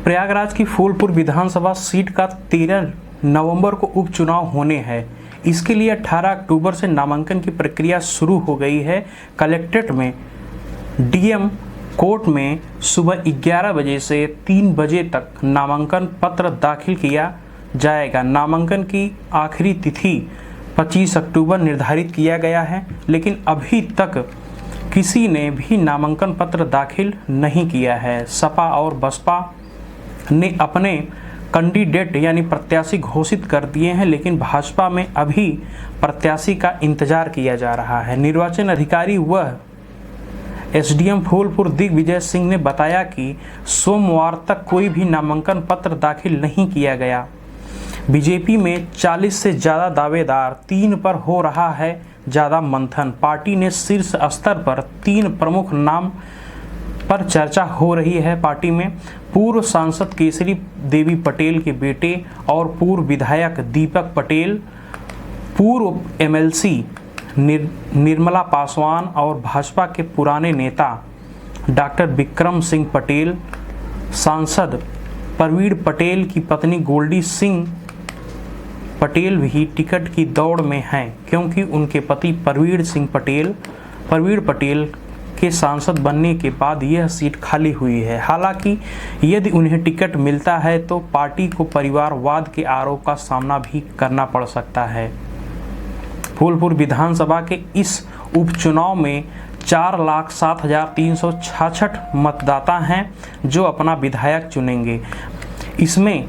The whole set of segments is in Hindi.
प्रयागराज की फूलपुर विधानसभा सीट का 13 नवंबर को उपचुनाव होने हैं। इसके लिए 18 अक्टूबर से नामांकन की प्रक्रिया शुरू हो गई है। कलेक्ट्रेट में डीएम कोर्ट में सुबह 11 बजे से 3 बजे तक नामांकन पत्र दाखिल किया जाएगा। नामांकन की आखिरी तिथि 25 अक्टूबर निर्धारित किया गया है, लेकिन अभी तक किसी ने भी नामांकन पत्र दाखिल नहीं किया है। सपा और बसपा ने अपने कैंडिडेट यानी प्रत्याशी घोषित कर दिए हैं, लेकिन भाजपा में अभी प्रत्याशी का इंतजार किया जा रहा है। निर्वाचन अधिकारी व एसडीएम फूलपुर दिग्विजय सिंह ने बताया कि सोमवार तक कोई भी नामांकन पत्र दाखिल नहीं किया गया। बीजेपी में 40 से ज़्यादा दावेदार, 3 पर हो रहा है ज़्यादा मंथन। पार्टी ने शीर्ष स्तर पर 3 प्रमुख नाम पर चर्चा हो रही है। पार्टी में पूर्व सांसद केसरी देवी पटेल के बेटे और पूर्व विधायक दीपक पटेल, पूर्व एमएलसी निर्मला पासवान और भाजपा के पुराने नेता डॉक्टर विक्रम सिंह पटेल, सांसद प्रवीण पटेल की पत्नी गोल्डी सिंह पटेल भी टिकट की दौड़ में हैं, क्योंकि उनके पति प्रवीण पटेल के सांसद बनने के बाद यह सीट खाली हुई है। हालांकि यदि उन्हें टिकट मिलता है तो पार्टी को परिवारवाद के आरोप का सामना भी करना पड़ सकता है। फूलपुर विधानसभा के इस उपचुनाव में 4,07,366 मतदाता हैं जो अपना विधायक चुनेंगे। इसमें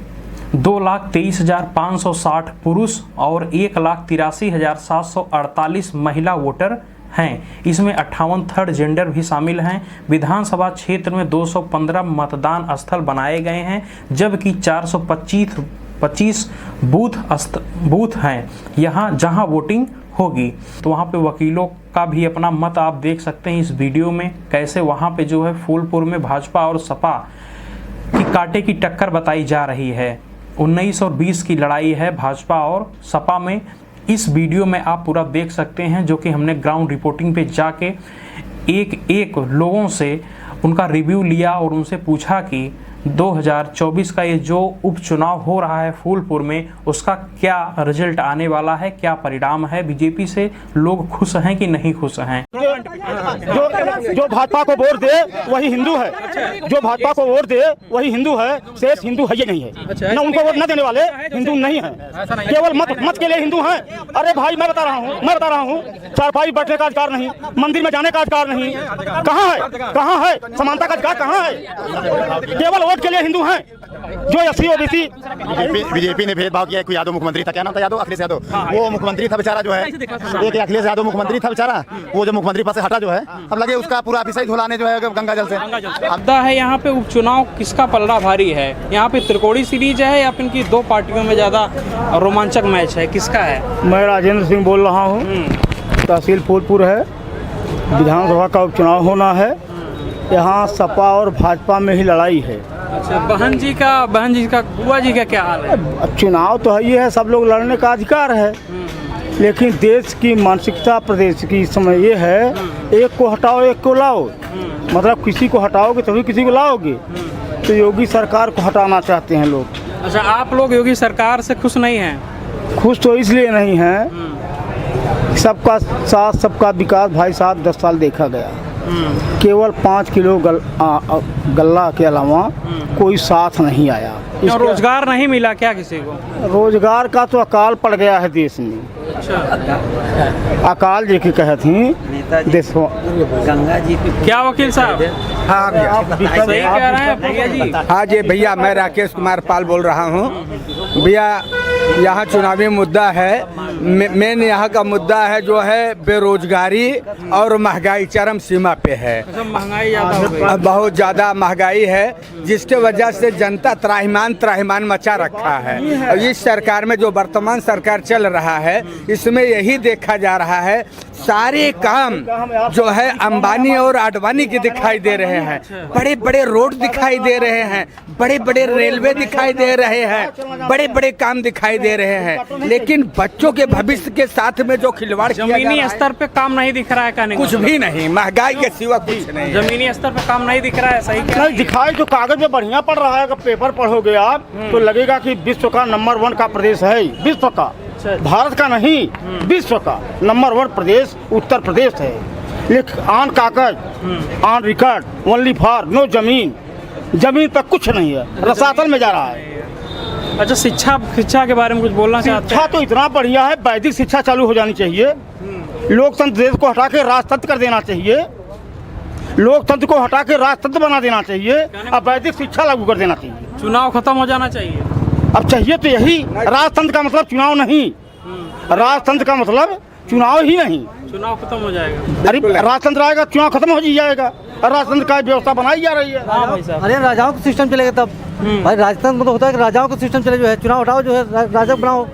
2,23,560 पुरुष और 1,83,748 महिला वोटर हैं। इसमें 58 थर्ड जेंडर भी शामिल हैं। विधानसभा क्षेत्र में 215 मतदान स्थल बनाए गए हैं, जबकि 425 बूथ हैं जहां वोटिंग होगी। तो वहां पे वकीलों का भी अपना मत आप देख सकते हैं इस वीडियो में, कैसे वहां पे जो है फूलपुर में भाजपा और सपा की कांटे की टक्कर बताई जा रही है। 19 और 20 की लड़ाई है भाजपा और सपा में। इस वीडियो में आप पूरा देख सकते हैं, जो कि हमने ग्राउंड रिपोर्टिंग पे जाके एक लोगों से उनका रिव्यू लिया और उनसे पूछा कि 2024 का ये जो उपचुनाव हो रहा है फूलपुर में, उसका क्या रिजल्ट आने वाला है, क्या परिणाम है, बीजेपी से लोग खुश हैं कि नहीं खुश हैं। जो भाजपा को वोट दे वही हिंदू है, जो भाजपा को वोट दे वही हिंदू है, शेष हिंदू है ये नहीं है। न उनको वोट न देने वाले हिंदू नहीं है, केवल मत के लिए हिंदू हैं। अरे भाई मैं बता रहा हूँ चारपाई बैठने का अधिकार नहीं, मंदिर में जाने का अधिकार नहीं, कहाँ है समानता का अधिकार, कहाँ है? केवल वोट के लिए हिंदू हैं। जो एससी ओबीसी बीजेपी ने भेदभाव किया। कोई यादव मुख्यमंत्री था, क्या नाम था यादव, अखिलेश यादव, वो मुख्यमंत्री था बेचारा जो है, एक अखिलेश यादव मुख्यमंत्री था बेचारा, वो जो मुख्यमंत्री पद से हटा जो है, अब लगे उसका पूरा अभिषेक धुलाने जो है गंगा जल से। मुद्दा है यहाँ पे उपचुनाव किसका पलड़ा भारी है। यहाँ पे त्रिकोणीय सीरीज है या फिर इनकी 2 पार्टियों में ज्यादा रोमांचक मैच है, किसका है? मैं राजेंद्र सिंह बोल रहा हूँ, तहसील फूलपुर है। विधानसभा का उपचुनाव होना है, यहाँ सपा और भाजपा में ही लड़ाई है। अच्छा, बहन जी का बुआ जी का क्या हाल है? चुनाव तो है ही है, सब लोग लड़ने का अधिकार है, लेकिन देश की मानसिकता प्रदेश की समय ये है, एक को हटाओ एक को लाओ। मतलब किसी को हटाओगे तभी किसी को लाओगे। तो योगी सरकार को हटाना चाहते हैं लोग। अच्छा, आप लोग योगी सरकार से खुश नहीं हैं? खुश तो इसलिए नहीं हैं, सबका साथ सबका विकास भाई साहब 10 साल देखा गया, केवल 5 किलो गल्ला के अलावा कोई साथ नहीं आया। रोजगार नहीं मिला क्या किसी को? रोजगार का तो अकाल पड़ गया है देश में। अच्छा, अकाल जी की कहे थी देश गंगा जी क्या वकील साहब? हाँ सही कह रहे हैं भैया जी। हाँ जी भैया, मैं राकेश कुमार पाल बोल रहा हूँ। भैया यहाँ चुनावी मुद्दा है, मेन यहाँ का मुद्दा है जो है बेरोजगारी और महंगाई चरम सीमा पे है। महंगाई ज़्यादा हो गई, बहुत ज़्यादा महंगाई है, जिसके वजह से जनता त्राहिमाम मचा रखा है। और इस सरकार में जो वर्तमान सरकार चल रहा है, इसमें यही देखा जा रहा है सारे काम जो है अंबानी और आडवाणी के दिखाई दे रहे हैं। बड़े बड़े रोड दिखाई दे रहे हैं, बड़े बड़े रेलवे दिखाई दे रहे हैं, बड़े बड़े काम दिखाई दे रहे हैं, लेकिन बच्चों के भविष्य के साथ में जो खिलवाड़ किया जा रहा है, जमीनी स्तर पे काम नहीं दिख रहा है, कहने का कुछ भी नहीं, महंगाई के सिवा कुछ नहीं। जमीनी स्तर पे काम नहीं दिख रहा है, सही नहीं दिखाई तो कागज में बढ़िया पड़ रहा है। अगर पेपर पढ़ोगे आप तो लगेगा कि विश्व का नंबर 1 का प्रदेश है, विश्व का, भारत का नहीं, विश्व का नंबर 1 प्रदेश उत्तर प्रदेश है। लेकिन ऑन कागज, on record, only for no जमीन, जमीन पर कुछ नहीं है, रसातल में जा रहा है। अच्छा, शिक्षा के बारे में कुछ बोलना चाहते शिक्षा हैं? तो इतना बढ़िया है, वैदिक शिक्षा चालू हो जानी चाहिए। लोकतंत्र देश को हटा के राजतंत्र कर देना चाहिए, लोकतंत्र को हटा के राजतंत्र बना देना चाहिए, अब वैदिक शिक्षा लागू कर देना चाहिए। चुनाव खत्म हो जाना चाहिए। अब चाहिए तो यही, राजतंत्र का मतलब चुनाव नहीं, राजतंत्र का मतलब चुनाव ही नहीं। चुनाव खत्म हो जाएगा। अरे राजतंत्र आएगा, चुनाव खत्म हो जाएगा, राजतंत्र का व्यवस्था बनाई जा रही है। हाँ भाई साहब। अरे राजाओं का सिस्टम चलेगा तब। भाई राजतंत्र में तो होता है कि राजाओं का सिस्टम चले, जो है चुनाव हटाओ, जो है राजा बनाओ।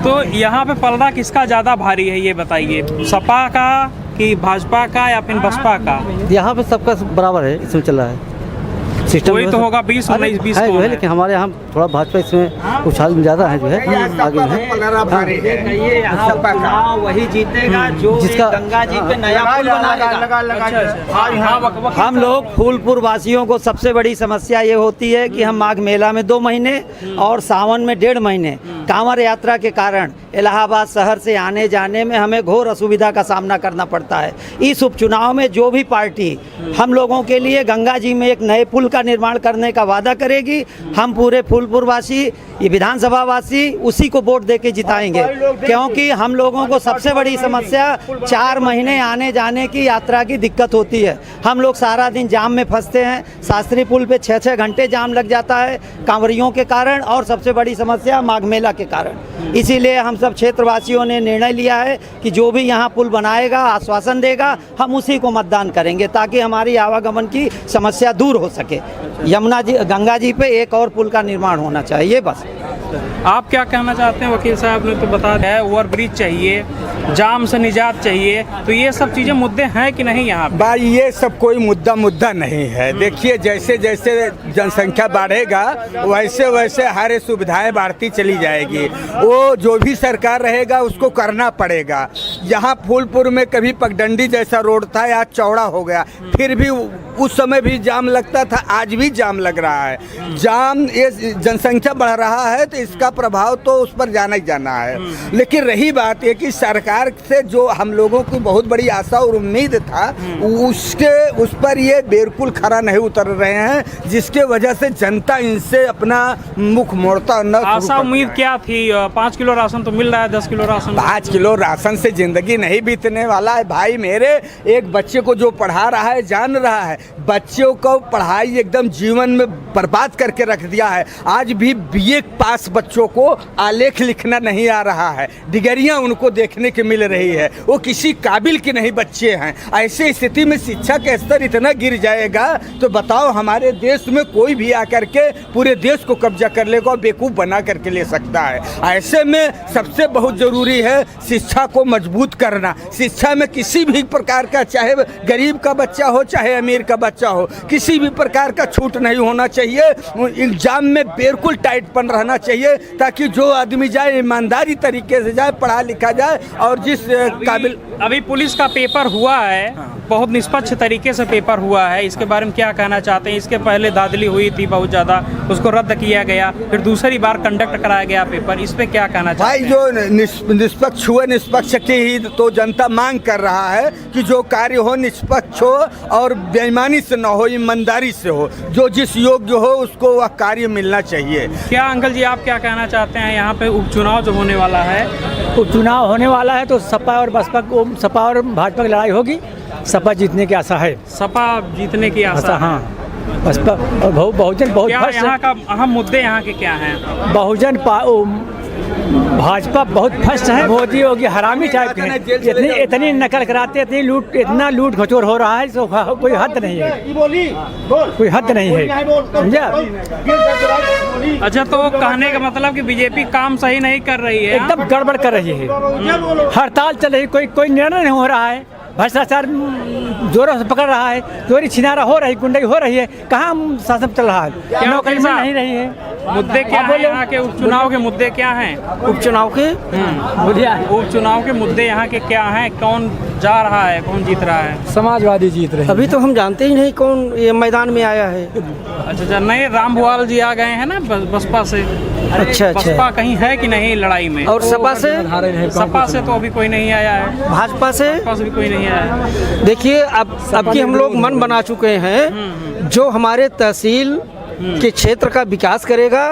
तो यहाँ पे पलड़ा किसका ज़्यादा भारी है, ये बताइए, सपा का कि भाजपा का या फिर बसपा का? यहाँ पे सबका बराबर है, इसमें चल रहा है सिस्टम। कोई तो होगा 20 19 20 है कौन जो है, है? लेकिन हमारे यहाँ थोड़ा भाजपा इसमें उछाल में ज़्यादा है, जो है आगे है। वही जीतेगा जो जिसका गंगा जी पे नया पुल बनाएगा। हम लोग फूलपुर वासियों को सबसे बड़ी समस्या ये होती है कि हम माघ मेला में 2 महीने और सावन में 1.5 महीने कांवड़ यात्रा के कारण इलाहाबाद शहर से आने जाने में हमें घोर असुविधा का सामना करना पड़ता है। इस उपचुनाव में जो भी पार्टी हम लोगों के लिए गंगा जी में एक नए पुल का निर्माण करने का वादा करेगी, हम पूरे फूलपुर वासी, ये विधानसभा वासी उसी को वोट देके जिताएंगे, क्योंकि हम लोगों को सबसे बड़ी समस्या 4 महीने आने जाने की यात्रा की दिक्कत होती है। हम लोग सारा दिन जाम में फंसते हैं, शास्त्री पुल पे 6-6 घंटे जाम लग जाता है कांवरियों के कारण, और सबसे बड़ी समस्या माघ मेला के कारण। इसीलिए हम सब क्षेत्रवासियों ने निर्णय लिया है कि जो भी यहाँ पुल बनाएगा, आश्वासन देगा, हम उसी को मतदान करेंगे, ताकि हमारी आवागमन की समस्या दूर हो सके। यमुना जी, गंगा जी पे एक और पुल का निर्माण होना चाहिए, बस। आप क्या कहना चाहते हैं? वकील साहब ने तो बता दिया है, ओवर ब्रिज चाहिए, जाम से निजात चाहिए, तो ये सब चीज़ें मुद्दे हैं कि नहीं यहाँ पे? भाई ये सब कोई मुद्दा नहीं है। देखिए, जैसे जैसे जनसंख्या बढ़ेगा वैसे वैसे हर सुविधाएं बढ़ती चली जाएगी। वो जो भी सरकार रहेगा उसको करना पड़ेगा। यहाँ फूलपुर में कभी पगडंडी जैसा रोड था, आज चौड़ा हो गया, फिर भी उस समय भी जाम लगता था, आज भी जाम लग रहा है। जाम, ये जनसंख्या बढ़ रहा है तो इसका प्रभाव तो उस पर जाना ही जाना है। लेकिन रही बात ये कि सरकार से जो हम लोगों की बहुत बड़ी आशा और उम्मीद था, उस पर ये बिल्कुल खरा नहीं उतर रहे हैं, जिसके वजह से जनता इनसे अपना मुख मोड़ता न। आशा उम्मीद क्या थी? 5 किलो राशन तो मिल रहा है, 10 किलो राशन। 5 किलो राशन से जिंदगी नहीं बीतने वाला है भाई मेरे। एक बच्चे को जो पढ़ा रहा है, जान रहा है, बच्चों को पढ़ाई एकदम जीवन में बर्बाद करके रख दिया है। आज भी BA पास बच्चों को आलेख लिखना नहीं आ रहा है, डिग्रियां उनको देखने को मिल रही है, वो किसी काबिल के नहीं बच्चे हैं। ऐसी स्थिति में शिक्षा का स्तर इतना गिर जाएगा तो बताओ, हमारे देश में कोई भी आकर के पूरे देश को कब्जा कर लेगा, बेवकूफ़ बना करके ले सकता है। ऐसे में सबसे बहुत ज़रूरी है शिक्षा को मजबूत करना। शिक्षा में किसी भी प्रकार का, चाहे गरीब का बच्चा हो चाहे अमीर का बच्चा हो, किसी भी प्रकार का छूट नहीं होना चाहिए। एग्जाम में बिल्कुल टाइटपन रहना चाहिए, ताकि जो आदमी जाए ईमानदारी तरीके से जाए, पढ़ा लिखा जाए, और जिस काबिल। अभी पुलिस का पेपर हुआ है, बहुत निष्पक्ष तरीके से पेपर हुआ है, इसके बारे में क्या कहना चाहते हैं? इसके पहले धांधली हुई थी बहुत ज़्यादा, उसको रद्द किया गया, फिर दूसरी बार कंडक्ट कराया गया पेपर, इस पे क्या कहना चाहते हैं? भाई जो निष्पक्ष हुए, निष्पक्ष की ही तो जनता मांग कर रहा है कि जो कार्य हो निष्पक्ष हो और बेईमानी से न हो, ईमानदारी से हो, जो जिस योग्य हो उसको वह कार्य मिलना चाहिए। क्या अंकल जी, आप क्या कहना चाहते हैं? यहाँ पे उपचुनाव जो होने वाला है, उपचुनाव होने वाला है तो सपा और भाजपा की लड़ाई होगी। सपा जीतने की आशा है। सपा जीतने की आशा है। हाँ, बसपा और बहुजन बहुत क्या यहाँ का अहम मुद्दे यहाँ के क्या हैं? बहुजन भाजपा बहुत फर्स्ट है। मोदी योगी हरामी टाइप के हैं। इतनी नकल कराते, इतना लूट खचोर हो रहा है, तो कोई हद नहीं है, कोई हद नहीं है, समझा। अच्छा, तो कहने का मतलब कि बीजेपी काम सही नहीं कर रही है, एकदम गड़बड़ कर रही है। हड़ताल चल रही, कोई निर्णय नहीं हो रहा है, भ्रष्टाचार जोरों से पकड़ रहा है, चोरी छिनारा हो रही, गुंडाई हो रही है, कहाँ शासन चल रहा है, नौकरी मिल नहीं रही है। मुद्दे क्या हैं यहाँ के? उपचुनाव के मुद्दे क्या हैं? उपचुनाव के उपचुनाव के मुद्दे यहाँ के क्या हैं? कौन जा रहा है, कौन जीत रहा है? समाजवादी जीत रहे। अभी तो हम जानते ही नहीं कौन ये मैदान में आया है। अच्छा, नहीं, राम भुआल जी आ गए हैं ना बसपा से। अच्छा। बसपा कहीं है कि नहीं लड़ाई में? और सपा से? सपा से तो अभी कोई नहीं आया है। भाजपा से भी कोई नहीं आया है। देखिए, अब की हम लोग मन बना चुके हैं, जो हमारे तहसील के क्षेत्र का विकास करेगा,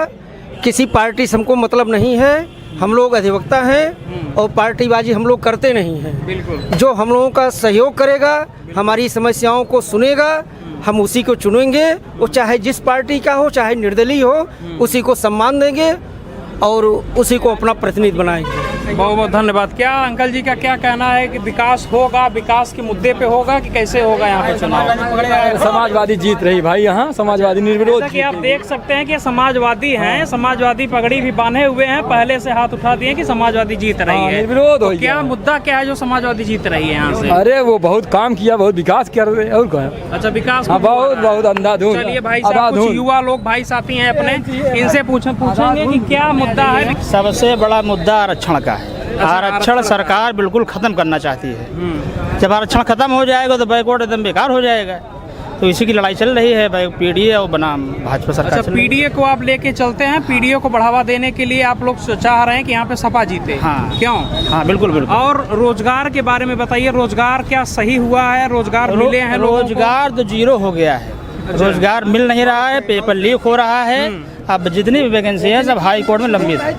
किसी पार्टी से हमको मतलब नहीं है, हम लोग अधिवक्ता हैं और पार्टीबाजी हम लोग करते नहीं हैं। बिल्कुल। जो हम लोगों का सहयोग करेगा, हमारी समस्याओं को सुनेगा, हम उसी को चुनेंगे, वो चाहे जिस पार्टी का हो, चाहे निर्दलीय हो, उसी को सम्मान देंगे और उसी को अपना प्रतिनिधि बनाएंगे। बहुत बहुत धन्यवाद। क्या अंकल जी का क्या कहना है कि विकास होगा, विकास के मुद्दे पे होगा कि कैसे होगा यहाँ पे चुनाव? समाजवादी जीत रही भाई, यहाँ समाजवादी निर्विरोध। कि आप देख सकते हैं कि समाजवादी हैं, समाजवादी पगड़ी भी बांधे हुए हैं, पहले से हाथ उठा दिए कि समाजवादी जीत रही है। निर्विरोध हो क्या मुद्दा क्या है जो समाजवादी जीत रही है यहाँ से? अरे वो बहुत काम किया, बहुत विकास कर रहे हैं, और क्या। अच्छा, विकास बहुत अंधाधुंध। चलिए भाई साहब, कुछ युवा लोग भाई साथी हैं अपने, इनसे पूछेंगे कि क्या मुद्दा है। सबसे बड़ा मुद्दा आरक्षण का है। आरक्षण सरकार बिल्कुल खत्म करना चाहती है। जब आरक्षण खत्म हो जाएगा तो बैकवर्ड एकदम बेकार हो जाएगा। तो इसी की लड़ाई चल रही है पीडीए और बनाम भाजपा सरकार। अच्छा, पीडीए को आप लेके चलते हैं, पीडीए को बढ़ावा देने के लिए आप लोग चाह रहे हैं कि यहाँ पे सपा जीते। हाँ। क्यों? हाँ, बिल्कुल बिल्कुल। और रोजगार के बारे में बताइए, रोजगार क्या सही हुआ है? रोजगार मिले हैं लोगों को? रोजगार तो जीरो हो गया है। रोजगार मिल नहीं रहा है, पेपर लीक हो रहा है। अब जितनी भी वैकेंसी है सब हाई कोर्ट में लंबित है।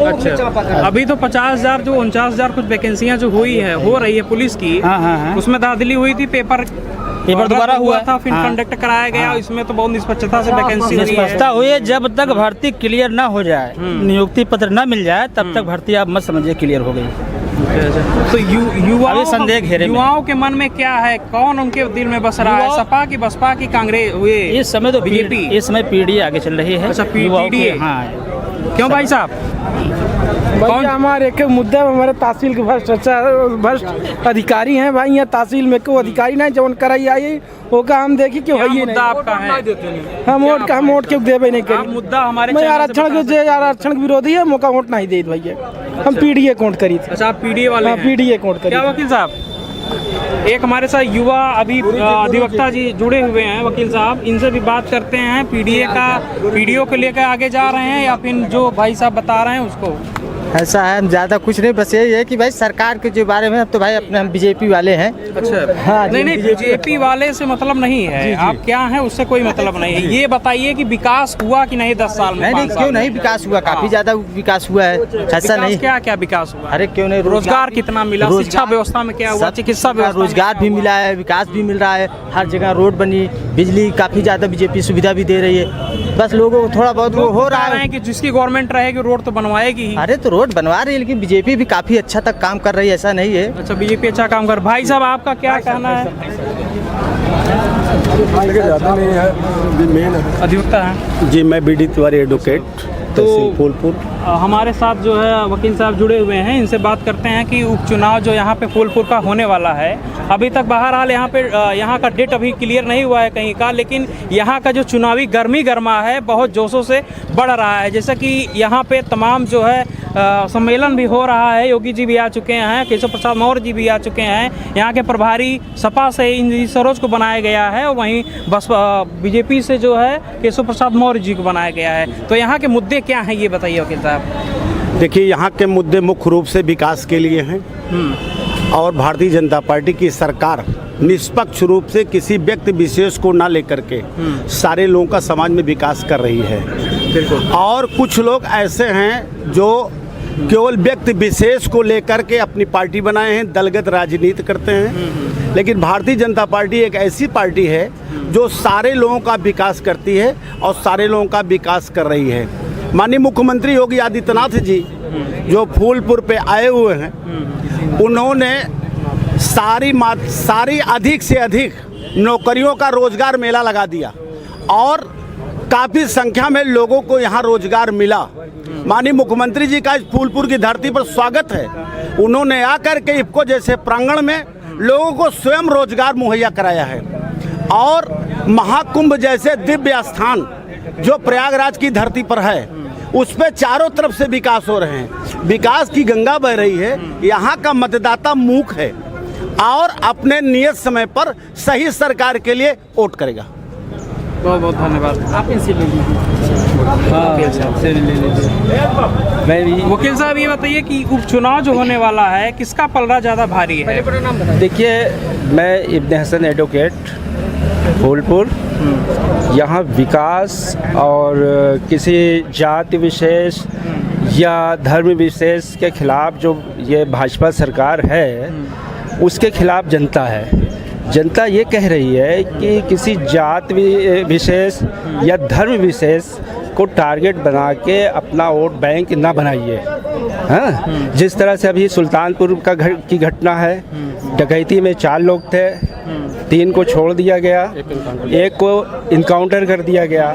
अच्छा, अभी तो 50,000 जो 49,000 कुछ वैकेंसियाँ जो हुई है, हो रही है पुलिस की, हाँ। उसमें धांधली हुई थी, पेपर दोबारा हुआ था, फिर कंडक्ट कराया गया। इसमें तो बहुत निष्पक्षता से वैकेंसी निष्पक्षता हुई है। जब तक भर्ती क्लियर ना हो जाए, नियुक्ति पत्र ना मिल जाए, तब तक भर्ती आप मत समझिए क्लियर हो गई। तो युवाओं के मन में क्या है? कौन उनके दिल में बस रहा है? सपा की, बसपा की, कांग्रेस? इस समय तो बीजेपी, इस समय पीडीए आगे चल रही है। अच्छा, पीडीए। हाँ। क्यों भाई साहब? कौन हमारे एक मुद्दा हमारे तहसील के भ्रष्ट अधिकारी हैं भाई। यहाँ तहसील में कोई अधिकारी नहीं, जब कराई आई वो का हम देखी क्यों है मुद्दा आपका है? हम वोट क्यों देवे नहीं करी। मुद्दा हमारे मैं आरक्षण के विरोधी है, मौका वोट नहीं दे भैया। हम पीडीए कोट करी थी। अच्छा, आप पीडीए वाले? पीडीए कोट करी। क्या वकील साहब, एक हमारे साथ युवा अभी अधिवक्ता जी जुड़े हुए हैं, वकील साहब, इनसे भी बात करते हैं। पीडीओ को लेकर आगे जा रहे हैं या फिर जो भाई साहब बता रहे हैं उसको? ऐसा है, हम ज़्यादा कुछ नहीं, बस यही है कि भाई सरकार के जो बारे में, अब तो भाई अपने हम बीजेपी वाले हैं। अच्छा। हाँ, नहीं, बीजेपी वाले से मतलब नहीं है। आप क्या हैं उससे कोई मतलब नहीं है। ये बताइए कि विकास हुआ कि नहीं 10 साल में? नहीं, क्यों नहीं विकास हुआ, काफी ज्यादा विकास हुआ है। ऐसा नहीं, क्या विकास हुआ? अरे क्यों नहीं, रोजगार कितना मिला? शिक्षा व्यवस्था में क्या हुआ? चिकित्सा व्यवस्था, रोजगार भी मिला है, विकास भी मिल रहा है, हर जगह रोड बनी, बिजली काफी ज्यादा बीजेपी सुविधा भी दे रही है। बस लोगों को थोड़ा बहुत वो हो रहा है कि जिसकी गवर्नमेंट रहेगी रोड तो बनवाएगी ही। अरे तो रोड बनवा रही है, लेकिन बीजेपी भी काफी अच्छा तक काम कर रही है, ऐसा नहीं है। अच्छा, बीजेपी अच्छा काम कर। भाई साहब, आपका क्या कहना है? अधिवक्ता है जी, मैं बीडी तिवारी एडवोकेट, तो फूलपुर। हमारे साथ जो है वकील साहब जुड़े हुए हैं, इनसे बात करते हैं कि उपचुनाव जो यहाँ पे फूलपुर का होने वाला है, अभी तक बहरहाल यहाँ का डेट अभी क्लियर नहीं हुआ है कहीं का, लेकिन यहाँ का जो चुनावी गर्मा है बहुत जोशों से बढ़ रहा है। जैसा कि यहाँ पे तमाम जो है सम्मेलन भी हो रहा है, योगी जी भी आ चुके हैं, केशव प्रसाद मौर्य जी भी आ चुके हैं, यहाँ के प्रभारी सपा से इन सरोज को बनाया गया है, और वहीं बसपा बीजेपी से जो है केशव प्रसाद मौर्य जी को बनाया गया है। तो यहाँ के मुद्दे क्या हैं ये बताइए वकील साहब। देखिए, यहाँ के मुद्दे मुख्य रूप से विकास के लिए हैं और भारतीय जनता पार्टी की सरकार निष्पक्ष रूप से किसी व्यक्ति विशेष को ना लेकर के सारे लोगों का समाज में विकास कर रही है। और कुछ लोग ऐसे हैं जो केवल व्यक्ति विशेष को लेकर के अपनी पार्टी बनाए हैं, दलगत राजनीति करते हैं। लेकिन भारतीय जनता पार्टी एक ऐसी पार्टी है जो सारे लोगों का विकास करती है और सारे लोगों का विकास कर रही है। माननीय मुख्यमंत्री योगी आदित्यनाथ जी जो फूलपुर पे आए हुए हैं, उन्होंने सारी अधिक से अधिक नौकरियों का रोजगार मेला लगा दिया और काफ़ी संख्या में लोगों को यहाँ रोजगार मिला। माननीय मुख्यमंत्री जी का इस फूलपुर की धरती पर स्वागत है। उन्होंने आकर के इफ्को जैसे प्रांगण में लोगों को स्वयं रोजगार मुहैया कराया है और महाकुंभ जैसे दिव्य स्थान जो प्रयागराज की धरती पर है, उस पे चारों तरफ से विकास हो रहे हैं। विकास की गंगा बह रही है। यहाँ का मतदाता मूक है और अपने नियत समय पर सही सरकार के लिए वोट करेगा। बहुत बहुत धन्यवाद। आप इनसे ले लीजिए। वकील साहब ये बताइए कि उपचुनाव जो होने वाला है, किसका पलड़ा ज़्यादा भारी है? देखिए, मैं इब्न हसन एडवोकेट फूलपुर, यहाँ विकास और किसी जाति विशेष या धर्म विशेष के खिलाफ जो ये भाजपा सरकार है, उसके खिलाफ जनता है। जनता ये कह रही है कि किसी जात विशेष या धर्म विशेष को टारगेट बना के अपना वोट बैंक ना बनाइए। हाँ, जिस तरह से अभी सुल्तानपुर की घटना है, डकैती में 4 लोग थे, 3 को छोड़ दिया गया, 1 को इनकाउंटर कर दिया गया।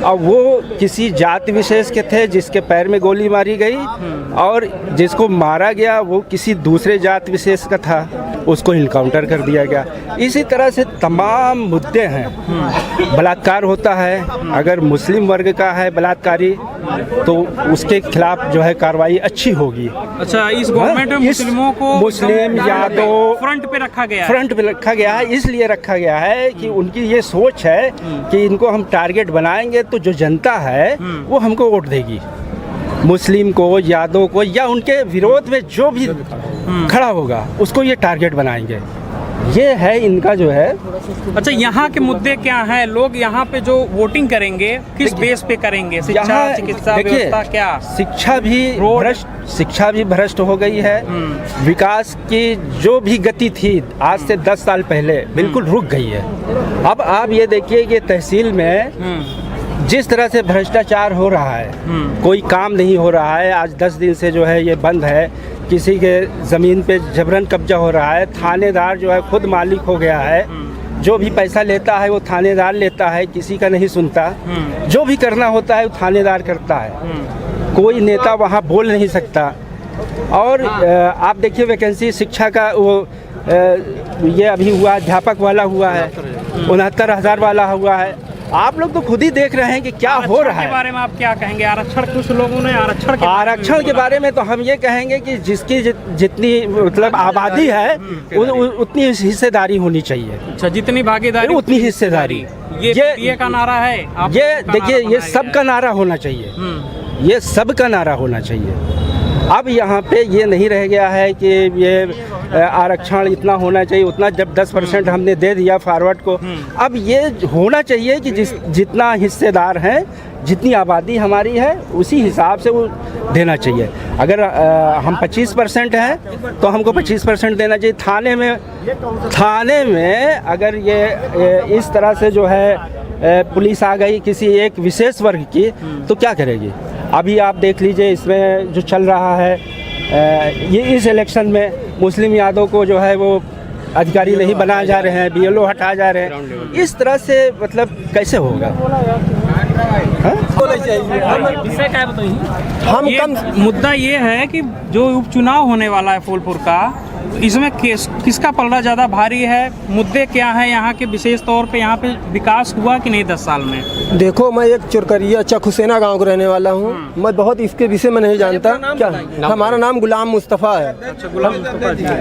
अब वो किसी जाति विशेष के थे जिसके पैर में गोली मारी गई और जिसको मारा गया वो किसी दूसरे जाति विशेष का था, उसको इनकाउंटर कर दिया गया। इसी तरह से तमाम मुद्दे हैं। बलात्कार होता है, अगर मुस्लिम वर्ग का है बलात्कारी तो उसके खिलाफ जो है कार्रवाई अच्छी होगी। अच्छा, इस गवर्नमेंट में मुस्लिमों को मुस्लिम या तो फ्रंट पे रखा गया है। फ्रंट पे रखा गया है, इसलिए रखा गया है कि उनकी ये सोच है कि इनको हम टारगेट बनाएंगे तो जो जनता है वो हमको वोट देगी। मुस्लिम को, यादव को या उनके विरोध में जो भी खड़ा होगा उसको ये टारगेट बनाएंगे। ये है इनका जो है। अच्छा, यहाँ के मुद्दे क्या हैं? लोग यहाँ पे जो वोटिंग करेंगे किस बेस पे करेंगे? शिक्षा, चिकित्सा व्यवस्था क्या? शिक्षा भी भ्रष्ट हो गई है। विकास की जो भी गति थी आज से 10 साल पहले बिल्कुल रुक गई है। अब आप ये देखिए कि तहसील में जिस तरह से भ्रष्टाचार हो रहा है, कोई काम नहीं हो रहा है। आज 10 दिन से जो है ये बंद है। किसी के ज़मीन पे जबरन कब्जा हो रहा है। थानेदार जो है खुद मालिक हो गया है। जो भी पैसा लेता है वो थानेदार लेता है, किसी का नहीं सुनता। जो भी करना होता है वो थानेदार करता है। कोई नेता वहाँ बोल नहीं सकता। और आप देखिए वैकेंसी शिक्षा का वो ये अभी हुआ, अध्यापक वाला हुआ है, 69,000 वाला हुआ है। आप लोग तो खुद ही देख रहे हैं कि क्या हो रहा है। के बारे में आप क्या कहेंगे? आरक्षण, कुछ लोगों ने आरक्षण के बारे में तो हम ये कहेंगे कि जिसकी जितनी मतलब आबादी है उतनी हिस्सेदारी होनी चाहिए। अच्छा, जितनी भागीदारी उतनी हिस्सेदारी। ये का नारा है। ये देखिए, ये सबका नारा होना चाहिए। ये सबका नारा होना चाहिए। अब यहाँ पे ये नहीं रह गया है कि ये आरक्षण इतना होना चाहिए उतना, जब 10% हमने दे दिया फॉरवर्ड को। अब ये होना चाहिए कि जितना हिस्सेदार हैं, जितनी आबादी हमारी है उसी हिसाब से वो देना चाहिए। अगर हम 25% हैं तो हमको 25% देना चाहिए। थाने में अगर ये इस तरह से जो है पुलिस आ गई किसी एक विशेष वर्ग की तो क्या करेगी? अभी आप देख लीजिए इसमें जो चल रहा है, ये इस इलेक्शन में मुस्लिम यादव को जो है वो अधिकारी नहीं बनाए जा रहे हैं, BLO हटा जा रहे हैं। इस तरह से मतलब कैसे होगा? मुद्दा ये है कि जो उपचुनाव होने वाला है फूलपुर का, इसमें किसका पलड़ा ज़्यादा भारी है? मुद्दे क्या है यहाँ के? विशेष तौर पे यहाँ पे विकास हुआ कि नहीं 10 साल में? देखो, मैं एक चुरकरिया चखुसेना गांव का रहने वाला हूँ। मैं बहुत इसके विषय में नहीं जानता। क्या हमारा नाम गुलाम मुस्तफ़ा है।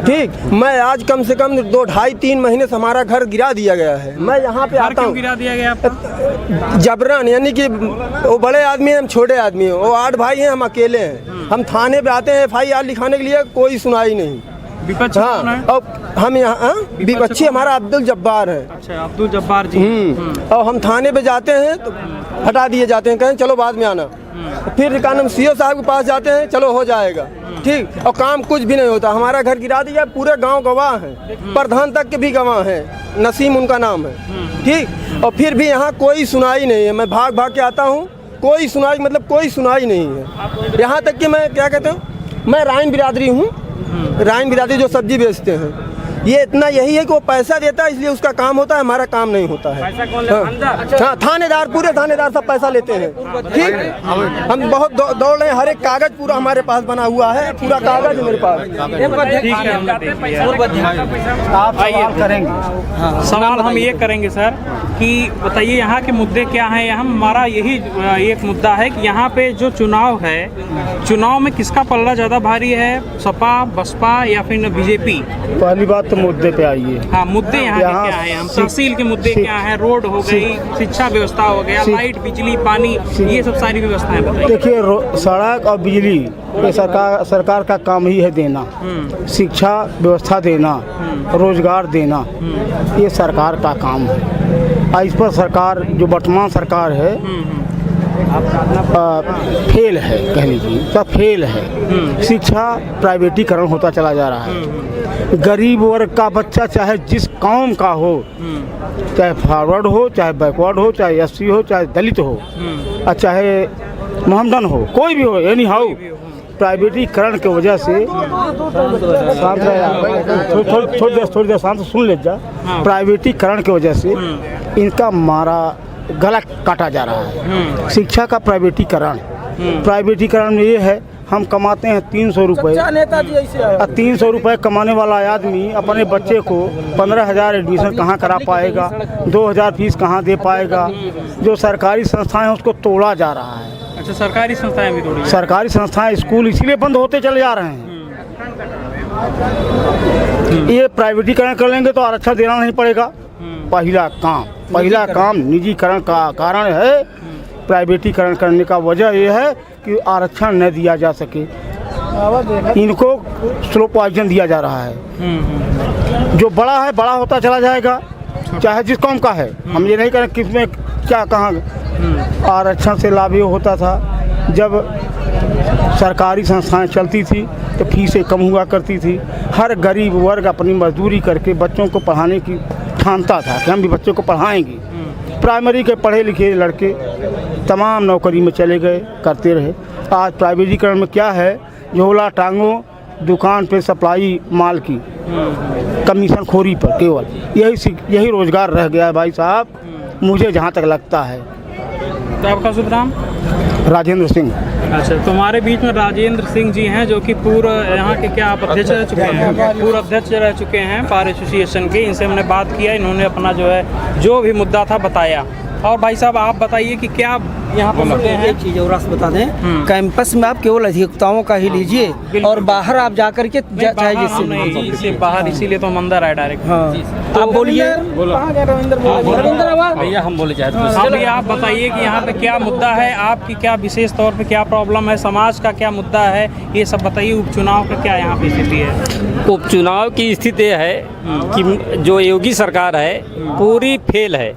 ठीक, मैं आज कम से कम 2-2.5-3 महीने से हमारा घर गिरा दिया गया है। मैं यहाँ पे आता हूँ। गिरा दिया गया जबरन, यानी कि वो बड़े आदमी हैं, हम छोटे आदमी हैं। वो 8 भाई हैं, हम अकेले हैं। हम थाने पे आते हैं FIR लिखाने के लिए, कोई सुनाई नहीं। विपक्ष हाँ, अब हम यहाँ विपक्षी हमारा अब्दुल जब्बार है। अच्छा, अब्दुल जब्बार जी। और हम थाने पे जाते हैं तो हटा दिए जाते हैं, कहें चलो बाद में आना। फिर क्या नाम CO साहब के पास जाते हैं, चलो हो जाएगा। ठीक, और काम कुछ भी नहीं होता। हमारा घर गिरा दिया, पूरे गांव गवाह हैं, प्रधान तक के भी गवाह हैं, नसीम उनका नाम है। ठीक, और फिर भी यहाँ कोई सुनाई नहीं है। मैं भाग भाग के आता हूँ, कोई सुनाई, मतलब कोई सुनाई नहीं है। यहाँ तक कि मैं क्या कहता हूँ, मैं राइन बिरादरी हूँ, राइन बिरादरी जो सब्जी बेचते हैं, ये इतना यही है कि वो पैसा देता है इसलिए उसका काम होता है, हमारा काम नहीं होता है। हाँ, थानेदार, पूरे थानेदार सब पैसा लेते हैं। ठीक, हम बहुत दौड़ रहे हैं, हर एक कागज पूरा हमारे पास बना हुआ है, पूरा कागज है मेरे पास। आप सवाल करेंगे? सवाल हम ये करेंगे सर कि बताइए यहाँ के मुद्दे क्या हैं। हमारा यही एक मुद्दा है कि यहाँ पे जो चुनाव है, चुनाव में किसका पल्ला ज़्यादा भारी है, सपा, बसपा या फिर बीजेपी? पहली बात तो मुद्दे पे आइए। हाँ, मुद्दे यहाँ के क्या हैं? हम तहसील के मुद्दे क्या हैं? रोड हो गई, शिक्षा व्यवस्था हो गया, लाइट, बिजली, पानी, ये सब सारी व्यवस्थाएं बताइए। देखिए, सड़क और बिजली ये सरकार का काम ही है देना, शिक्षा व्यवस्था देना, रोजगार देना, ये सरकार का काम है। इस पर सरकार जो वर्तमान सरकार है फेल है, कह लीजिए सब फेल है। शिक्षा प्राइवेटीकरण होता चला जा रहा है। गरीब वर्ग का बच्चा चाहे जिस कौम का हो, चाहे फॉरवर्ड हो, चाहे बैकवर्ड हो, चाहे एससी हो, चाहे दलित हो, और चाहे मोहम्मदन हो, कोई भी हो, एनी हाउ, प्राइवेटीकरण की वजह से थोड़ी देर शांत सुन ले जा। प्राइवेटीकरण की वजह से इनका मारा गला काटा जा रहा है। शिक्षा का प्राइवेटीकरण में ये है, हम कमाते हैं 300 रुपये, 300 रुपये कमाने वाला आदमी अपने बच्चे को 15,000 एडमिशन कहाँ करा पाएगा, 2,000 फीस कहाँ दे पाएगा। जो सरकारी संस्थाएं हैं उसको तोड़ा जा रहा है। अच्छा, सरकारी संस्थाएं भी तोड़ी? सरकारी संस्थाएं, स्कूल इसीलिए बंद होते चले जा रहे हैं। ये प्राइवेटीकरण कर लेंगे तो आरक्षण देना नहीं पड़ेगा। पहला काम निजीकरण का कारण है। प्राइवेटीकरण करने का वजह यह है कि आरक्षण न दिया जा सके, इनको स्लो पॉइजन दिया जा रहा है। जो बड़ा है बड़ा होता चला जाएगा, चाहे जिस कौम का है। हम ये नहीं करें किसमें क्या कहाँ। आरक्षण से लाभ ये होता था, जब सरकारी संस्थाएं चलती थी तो फीसें कम हुआ करती थी। हर गरीब वर्ग अपनी मजदूरी करके बच्चों को पढ़ाने की ठानता था कि हम भी बच्चों को पढ़ाएंगे। प्राइमरी के पढ़े लिखे लड़के तमाम नौकरी में चले गए, करते रहे। आज प्राइवेटीकरण में क्या है, झोला टांगो, दुकान पे सप्लाई माल की, कमीशन खोरी पर केवल यही रोजगार रह गया है भाई साहब, मुझे जहाँ तक लगता है। तो आपका शुभ नाम? राजेंद्र सिंह। अच्छा, तुम्हारे बीच में राजेंद्र सिंह जी हैं, जो कि पूर्व यहाँ के क्या आप अध्यक्ष रह चुके हैं? पूर्व अध्यक्ष रह चुके हैं बार एसोसिएशन के। इनसे हमने बात किया, इन्होंने अपना जो भी मुद्दा था बताया। और भाई साहब आप बताइए कि क्या यहाँ पर मुद्दे हैं? एक चीज़ और बता दें, कैंपस में आप केवल अधिवक्ताओं का ही लीजिए और बाहर आप जाकर के चाहिए बाहर, इसीलिए तो हम अंदर आए डायरेक्ट। तो आप बोलिए। भैया हम बोले चाहते हैं, आप बताइए कि यहाँ पे क्या मुद्दा है, आपकी क्या विशेष तौर पे क्या प्रॉब्लम है, समाज का क्या मुद्दा है, ये सब बताइए। उपचुनाव का क्या यहाँ पे स्थिति है? उपचुनाव की स्थिति है कि जो योगी सरकार है पूरी फेल है।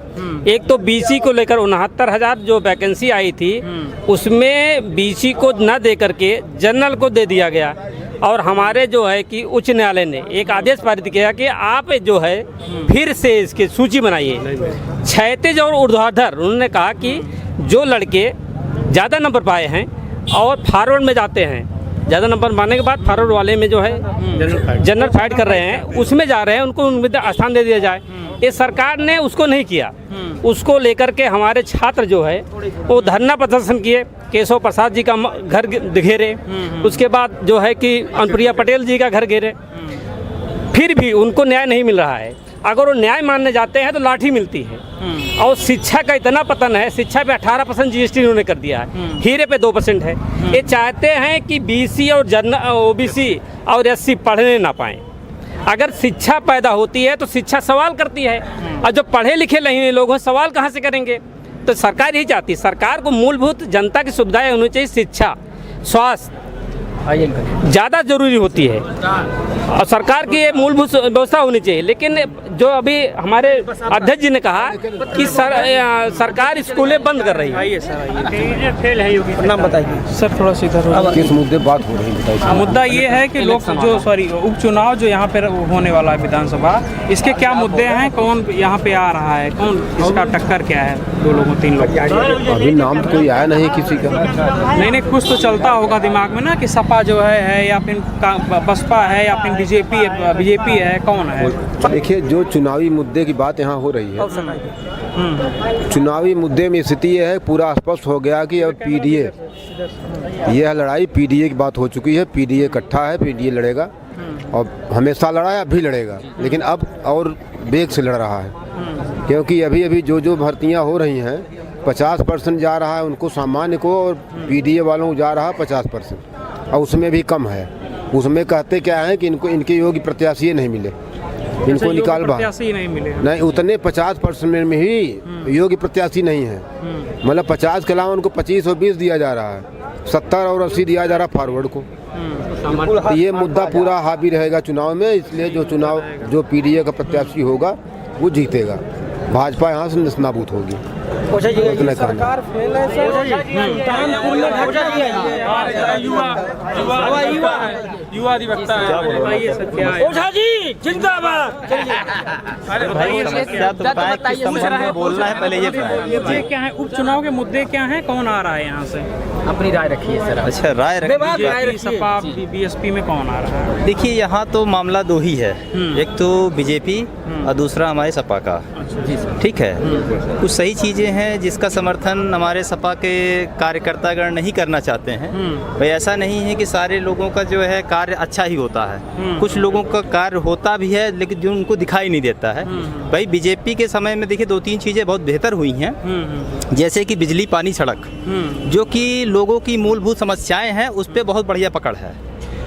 एक तो बीसी को लेकर 69,000 जो वैकेंसी आई थी उसमें बीसी को न दे करके जनरल को दे दिया गया। और हमारे जो है कि उच्च न्यायालय ने एक आदेश पारित किया कि आप जो है फिर से इसकी सूची बनाइए, क्षैतिज और ऊर्ध्वाधर। उन्होंने कहा कि जो लड़के ज़्यादा नंबर पाए हैं और फॉरवर्ड में जाते हैं, ज़्यादा नंबर पाने के बाद फॉरवर्ड वाले में जो है जनरल फाइट कर रहे हैं, उसमें जा रहे हैं, उनको उनमें स्थान दे दिया जाए। ये सरकार ने उसको नहीं किया। उसको लेकर के हमारे छात्र जो है वो धरना प्रदर्शन किए, केशव प्रसाद जी का घर घेरे, उसके बाद जो है कि अनुप्रिया पटेल जी का घर घेरे, फिर भी उनको न्याय नहीं मिल रहा है। अगर वो न्याय मानने जाते हैं तो लाठी मिलती है। और शिक्षा का इतना पतन है, शिक्षा पे 18% जीएसटी उन्होंने कर दिया है, हीरे पे 2% है। ये चाहते हैं कि बीसी और ओबीसी और एससी पढ़ने ना पाएँ। अगर शिक्षा पैदा होती है तो शिक्षा सवाल करती है, और जो पढ़े लिखे नहीं लोग हैं सवाल कहाँ से करेंगे? तो सरकार यही चाहती है, सरकार को मूलभूत जनता की सुविधाएं होनी चाहिए। शिक्षा, स्वास्थ्य ज़्यादा जरूरी होती है और सरकार की ये मूलभूत व्यवस्था होनी चाहिए। लेकिन जो अभी हमारे अध्यक्ष जी ने कहा कि सरकार स्कूलें बंद कर रही है। फेल है योगी। नाम बताइए सर, थोड़ा सा इधर किस मुद्दे बात हो रही है? मुद्दा ये है कि लोग जो उपचुनाव जो यहाँ पे होने वाला है विधानसभा, इसके क्या मुद्दे हैं, कौन यहाँ पे आ रहा है, कौन इसका टक्कर क्या है, 2 लोगों 3 लोग? अभी नाम तो कोई आया नहीं किसी का। नहीं, कुछ तो चलता होगा दिमाग में ना कि सपा जो है या फिर बसपा है या फिर बीजेपी है, कौन है? देखिए, जो चुनावी मुद्दे की बात यहाँ हो रही है, चुनावी मुद्दे में स्थिति ये है, पूरा स्पष्ट हो गया कि अब पीडीए, यह लड़ाई पीडीए की बात हो चुकी है। पीडीए इकट्ठा है, पीडीए लड़ेगा और हमेशा लड़ा है, अब भी लड़ेगा, लेकिन अब और वेग से लड़ रहा है, क्योंकि अभी जो भर्तियां हो रही हैं 50% जा रहा है उनको, सामान्य को, और पीडीए वालों को जा रहा है 50%, और उसमें भी कम है। उसमें कहते क्या है कि इनको इनके योग्य प्रत्याशी नहीं मिले, इनको निकाल बाहर नहीं मिले, नहीं उतने 50% में ही योग्य प्रत्याशी नहीं है। मतलब 50 के अलावा उनको 25 और 20 दिया जा रहा है, 70 और 80 दिया जा रहा है फॉरवर्ड को। तो ये मुद्दा पूरा हावी रहेगा चुनाव में, इसलिए जो पीडीए का प्रत्याशी होगा वो जीतेगा, भाजपा यहाँ से निस्नाबूद होगी। सरकार फेल है युवा अधिवक्ता ओझा जी जिंदाबाद। बोलना है पहले ये क्या है, उपचुनाव के मुद्दे क्या हैं, कौन आ रहा है यहाँ से? अपनी राय रखिए सर। अच्छा, राय बीजेपी, सपा, बीएसपी में कौन आ रहा है? देखिए, यहाँ तो मामला 2 ही है, एक तो बीजेपी और दूसरा हमारे सपा का। ठीक है, कुछ सही चीज़ें हैं जिसका समर्थन हमारे सपा के कार्यकर्तागण नहीं करना चाहते हैं। भाई ऐसा नहीं है कि सारे लोगों का जो है कार्य अच्छा ही होता है, कुछ लोगों का कार्य होता भी है लेकिन जो उनको दिखाई नहीं देता है। भाई बीजेपी के समय में देखिए 2-3 चीज़ें बहुत बेहतर हुई हैं, जैसे कि बिजली, पानी, सड़क, जो कि लोगों की मूलभूत समस्याएं हैं, उस पर बहुत बढ़िया पकड़ है।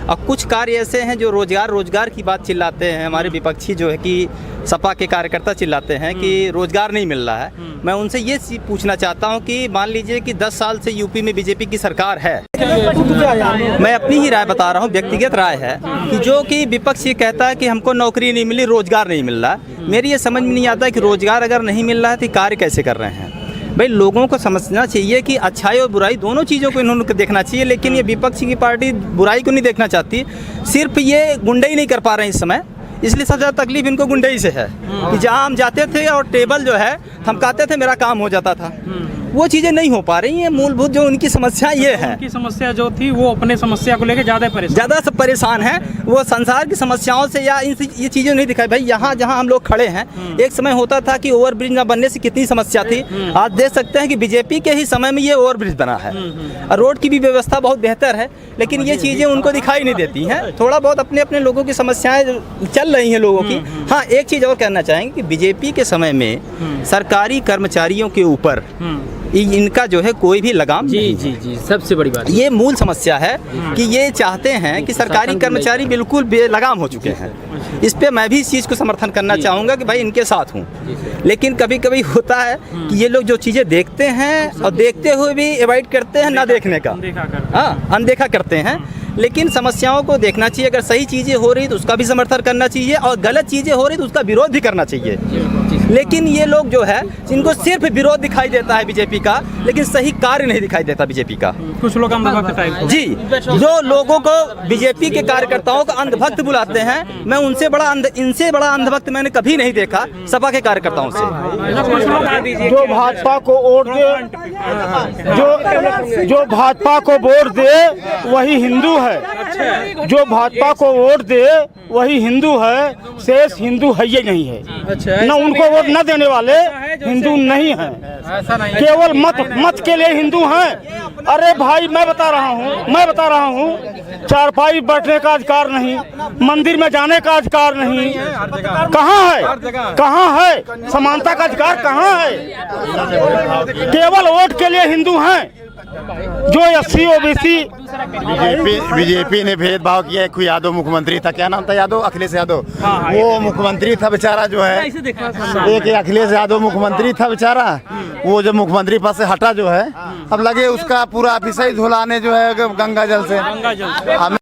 और कुछ कार्य ऐसे हैं जो रोजगार की बात चिल्लाते हैं, हमारे विपक्षी जो है कि सपा के कार्यकर्ता चिल्लाते हैं कि रोजगार नहीं मिल रहा है। मैं उनसे ये पूछना चाहता हूं कि मान लीजिए कि 10 साल से यूपी में बीजेपी की सरकार है, मैं अपनी ही राय बता रहा हूं, व्यक्तिगत राय है कि जो कि विपक्ष ये कहता है कि हमको नौकरी नहीं मिली, रोजगार नहीं मिल रहा, मेरी ये समझ में नहीं आता कि रोजगार अगर नहीं मिल रहा है तो कार्य कैसे कर रहे हैं। भाई लोगों को समझना चाहिए कि अच्छाई और बुराई दोनों चीज़ों को इन्होंने देखना चाहिए, लेकिन ये विपक्ष की पार्टी बुराई को नहीं देखना चाहती, सिर्फ ये गुंडई नहीं कर पा रहे हैं इस समय, इसलिए सबसे ज़्यादा तकलीफ इनको गुंडई से है कि जहाँ हम जाते थे और टेबल जो है थमकाते थे, मेरा काम हो जाता था, वो चीज़ें नहीं हो पा रही हैं। मूलभूत जो उनकी समस्या ये है, उनकी समस्या जो थी वो अपने समस्या को लेकर ज़्यादा परेशान है, वो संसार की समस्याओं से या ये चीज़ें नहीं दिखाई। भाई यहाँ जहाँ हम लोग खड़े हैं, एक समय होता था कि ओवरब्रिज न बनने से कितनी समस्या थी, आज देख सकते हैं कि बीजेपी के ही समय में ये ओवरब्रिज बना है, रोड की भी व्यवस्था बहुत बेहतर है, लेकिन ये चीज़ें उनको दिखाई नहीं देती हैं। थोड़ा बहुत अपने अपने लोगों की समस्याएं चल रही हैं लोगों की। हाँ, एक चीज़ और कहना चाहेंगे कि बीजेपी के समय में सरकारी कर्मचारियों के ऊपर इनका जो है कोई भी लगाम जी सबसे बड़ी बात ये मूल समस्या है कि ये चाहते हैं कि सरकारी कर्मचारी बिल्कुल बेलगाम हो चुके हैं। इस पे मैं भी इस चीज़ को समर्थन करना चाहूँगा कि भाई इनके साथ हूँ, लेकिन कभी कभी होता है कि ये लोग जो चीज़ें देखते हैं और देखते हुए भी अवॉइड करते हैं, ना देखने का अनदेखा करते हैं। लेकिन समस्याओं को देखना चाहिए, अगर सही चीज़ें हो रही तो उसका भी समर्थन करना चाहिए और गलत चीज़ें हो रही तो उसका विरोध भी करना चाहिए। लेकिन ये लोग जो है इनको सिर्फ विरोध दिखाई देता है बीजेपी का, लेकिन सही कार्य नहीं दिखाई देता बीजेपी का। कुछ लोग अंधभक्त टाइप जी, जो लोगों को बीजेपी के कार्यकर्ताओं को अंधभक्त बुलाते हैं, मैं इनसे बड़ा अंधभक्त मैंने कभी नहीं देखा सपा के कार्यकर्ताओं से। जो भाजपा को वोट दे, जो भाजपा को वोट दे वही हिंदू है, जो भाजपा को वोट दे वही हिंदू है, शेष हिंदू है ये नहीं है। न उनको वोट न देने वाले हिंदू नहीं हैं, केवल मत के लिए हिंदू हैं। अरे भाई मैं बता रहा हूँ, चारपाई बैठने का अधिकार नहीं, मंदिर में जाने का अधिकार नहीं, कहाँ है समानता का अधिकार, कहाँ है? केवल वोट के लिए हिंदू हैं। जो एससी ओबीसी बीजेपी ने भेदभाव किया। एक यादव मुख्यमंत्री था, क्या नाम था यादव, अखिलेश यादव, वो मुख्यमंत्री था बेचारा जो है, एक अखिलेश यादव मुख्यमंत्री था बेचारा, वो जब मुख्यमंत्री पद से हटा जो है, अब लगे उसका पूरा विषय धुलाने जो है गंगा जल से।